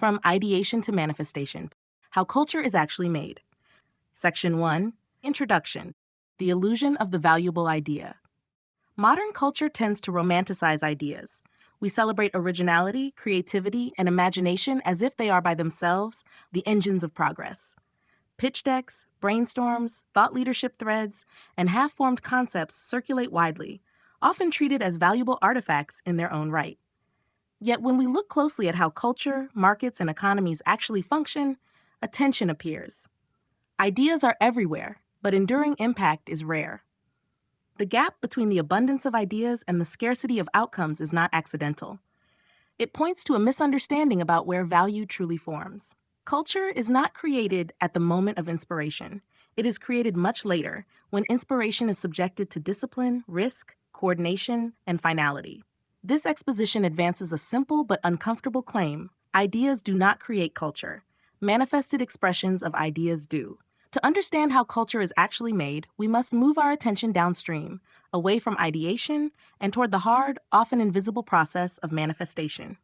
From Ideation to Manifestation, How Culture is Actually Made. Section 1, Introduction, The Illusion of the Valuable Idea. Modern culture tends to romanticize ideas. We celebrate originality, creativity, and imagination as if they are by themselves the engines of progress. Pitch decks, brainstorms, thought leadership threads, and half-formed concepts circulate widely, often treated as valuable artifacts in their own right. Yet when we look closely at how culture, markets, and economies actually function, a tension appears. Ideas are everywhere, but enduring impact is rare. The gap between the abundance of ideas and the scarcity of outcomes is not accidental. It points to a misunderstanding about where value truly forms. Culture is not created at the moment of inspiration. It is created much later, when inspiration is subjected to discipline, risk, coordination, and finality. This exposition advances a simple but uncomfortable claim: ideas do not create culture. Manifested expressions of ideas do. To understand how culture is actually made, we must move our attention downstream, away from ideation, and toward the hard, often invisible process of manifestation.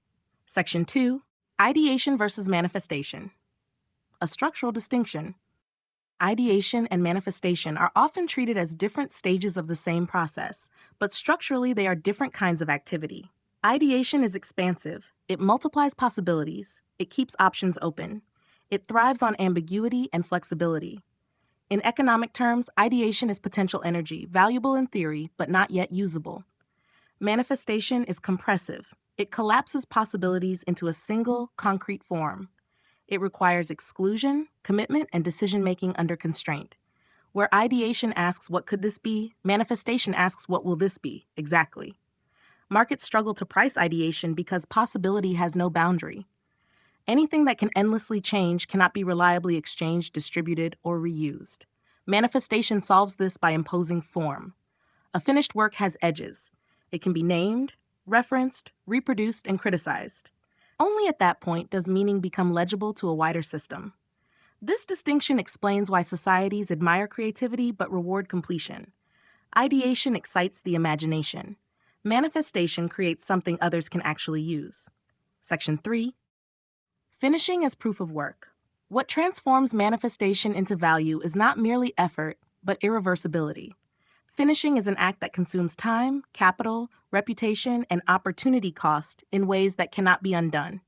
Section 2, Ideation versus Manifestation. A structural distinction. Ideation and manifestation are often treated as different stages of the same process, but structurally they are different kinds of activity. Ideation is expansive. It multiplies possibilities. It keeps options open. It thrives on ambiguity and flexibility. In economic terms, ideation is potential energy, valuable in theory, but not yet usable. Manifestation is compressive. It collapses possibilities into a single, concrete form. It requires exclusion, commitment, and decision-making under constraint. Where ideation asks, what could this be? Manifestation asks, what will this be? Exactly. Markets struggle to price ideation because possibility has no boundary. Anything that can endlessly change cannot be reliably exchanged, distributed, or reused. Manifestation solves this by imposing form. A finished work has edges. It can be named, referenced, reproduced, and criticized. Only at that point does meaning become legible to a wider system. This distinction explains why societies admire creativity but reward completion. Ideation excites the imagination. Manifestation creates something others can actually use. Section 3. Finishing as proof of work. What transforms manifestation into value is not merely effort, but irreversibility. Finishing is an act that consumes time, capital, reputation, and opportunity cost in ways that cannot be undone.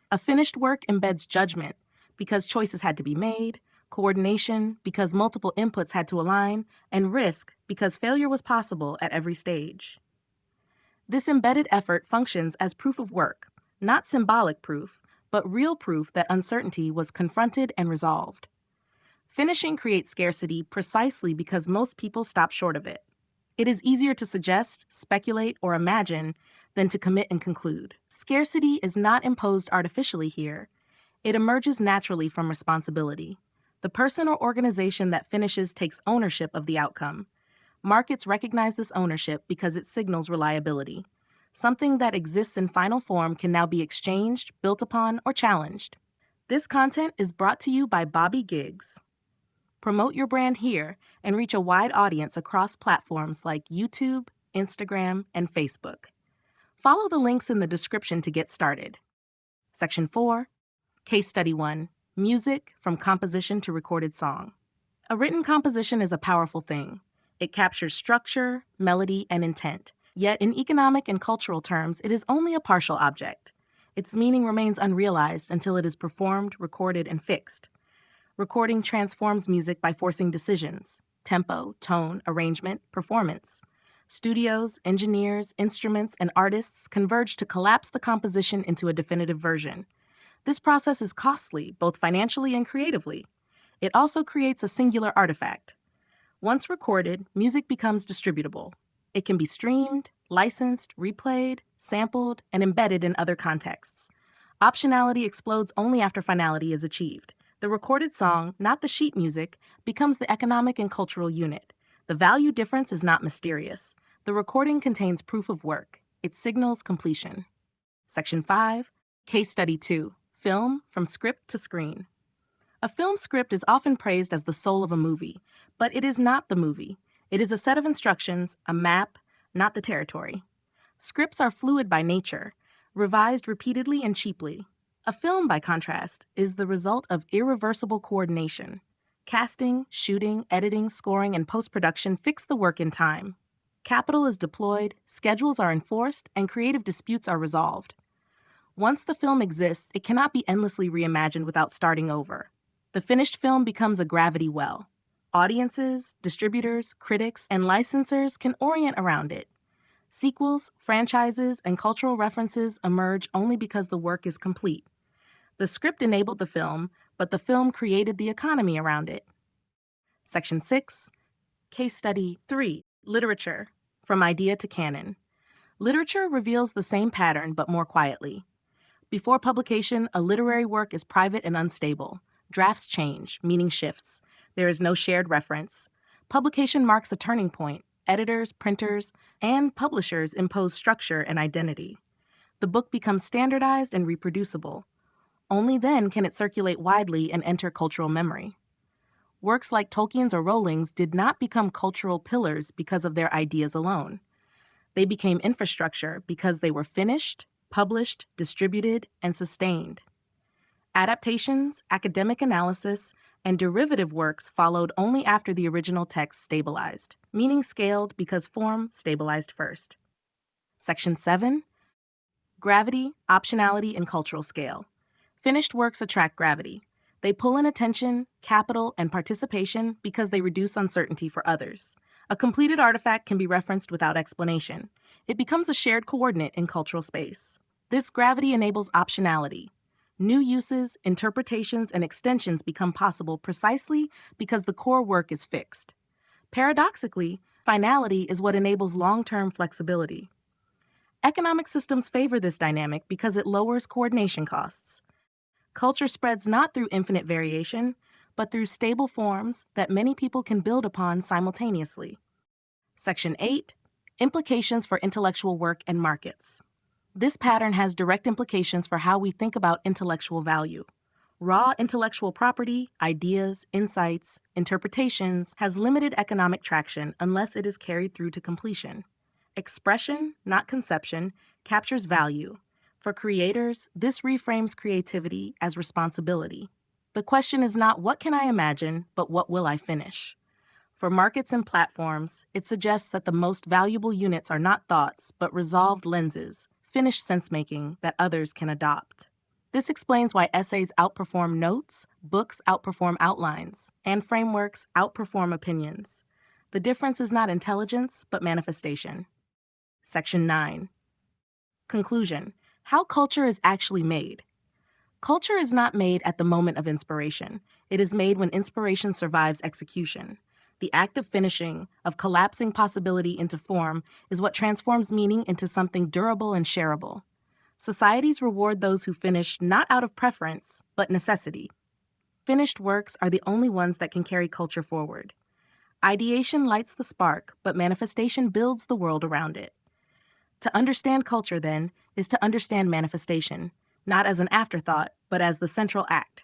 A finished work embeds judgment, because choices had to be made, coordination, because multiple inputs had to align, and risk, because failure was possible at every stage. This embedded effort functions as proof of work, not symbolic proof, but real proof that uncertainty was confronted and resolved. Finishing creates scarcity precisely because most people stop short of it. It is easier to suggest, speculate, or imagine than to commit and conclude. Scarcity is not imposed artificially here. It emerges naturally from responsibility. The person or organization that finishes takes ownership of the outcome. Markets recognize this ownership because it signals reliability. Something that exists in final form can now be exchanged, built upon, or challenged. This content is brought to you by Bobby Giggs. Promote your brand here and reach a wide audience across platforms like YouTube, Instagram, and Facebook. Follow the links in the description to get started. Section 4, Case Study 1, Music from Composition to Recorded Song. A written composition is a powerful thing. It captures structure, melody, and intent. Yet in economic and cultural terms, it is only a partial object. Its meaning remains unrealized until it is performed, recorded, and fixed. Recording transforms music by forcing decisions: tempo, tone, arrangement, performance. Studios, engineers, instruments, and artists converge to collapse the composition into a definitive version. This process is costly, both financially and creatively. It also creates a singular artifact. Once recorded, music becomes distributable. It can be streamed, licensed, replayed, sampled, and embedded in other contexts. Optionality explodes only after finality is achieved. The recorded song, not the sheet music, becomes the economic and cultural unit. The value difference is not mysterious. The recording contains proof of work. It signals completion. Section 5, Case Study 2, Film from Script to Screen. A film script is often praised as the soul of a movie, but it is not the movie. It is a set of instructions, a map, not the territory. Scripts are fluid by nature, revised repeatedly and cheaply. A film, by contrast, is the result of irreversible coordination. Casting, shooting, editing, scoring, and post-production fix the work in time. Capital is deployed, schedules are enforced, and creative disputes are resolved. Once the film exists, it cannot be endlessly reimagined without starting over. The finished film becomes a gravity well. Audiences, distributors, critics, and licensors can orient around it. Sequels, franchises, and cultural references emerge only because the work is complete. The script enabled the film, but the film created the economy around it. Section 6, Case Study 3, Literature, From Idea to Canon. Literature reveals the same pattern, but more quietly. Before publication, a literary work is private and unstable. Drafts change, meaning shifts. There is no shared reference. Publication marks a turning point. Editors, printers, and publishers impose structure and identity. The book becomes standardized and reproducible. Only then can it circulate widely and enter cultural memory. Works like Tolkien's or Rowling's did not become cultural pillars because of their ideas alone. They became infrastructure because they were finished, published, distributed, and sustained. Adaptations, academic analysis, and derivative works followed only after the original text stabilized, meaning scaled because form stabilized first. Section 7, Gravity, Optionality, and Cultural Scale. Finished works attract gravity. They pull in attention, capital, and participation because they reduce uncertainty for others. A completed artifact can be referenced without explanation. It becomes a shared coordinate in cultural space. This gravity enables optionality. New uses, interpretations, and extensions become possible precisely because the core work is fixed. Paradoxically, finality is what enables long-term flexibility. Economic systems favor this dynamic because it lowers coordination costs. Culture spreads not through infinite variation, but through stable forms that many people can build upon simultaneously. Section 8, Implications for Intellectual Work and Markets. This pattern has direct implications for how we think about intellectual value. Raw intellectual property, ideas, insights, interpretations has limited economic traction unless it is carried through to completion. Expression, not conception, captures value. For creators, this reframes creativity as responsibility. The question is not what can I imagine, but what will I finish? For markets and platforms, it suggests that the most valuable units are not thoughts, but resolved lenses, finished sense-making that others can adopt. This explains why essays outperform notes, books outperform outlines, and frameworks outperform opinions. The difference is not intelligence, but manifestation. Section 9. Conclusion. How culture is actually made. Culture is not made at the moment of inspiration. It is made when inspiration survives execution. The act of finishing, of collapsing possibility into form, is what transforms meaning into something durable and shareable. Societies reward those who finish not out of preference, but necessity. Finished works are the only ones that can carry culture forward. Ideation lights the spark, but manifestation builds the world around it. To understand culture, then, is to understand manifestation, not as an afterthought, but as the central act.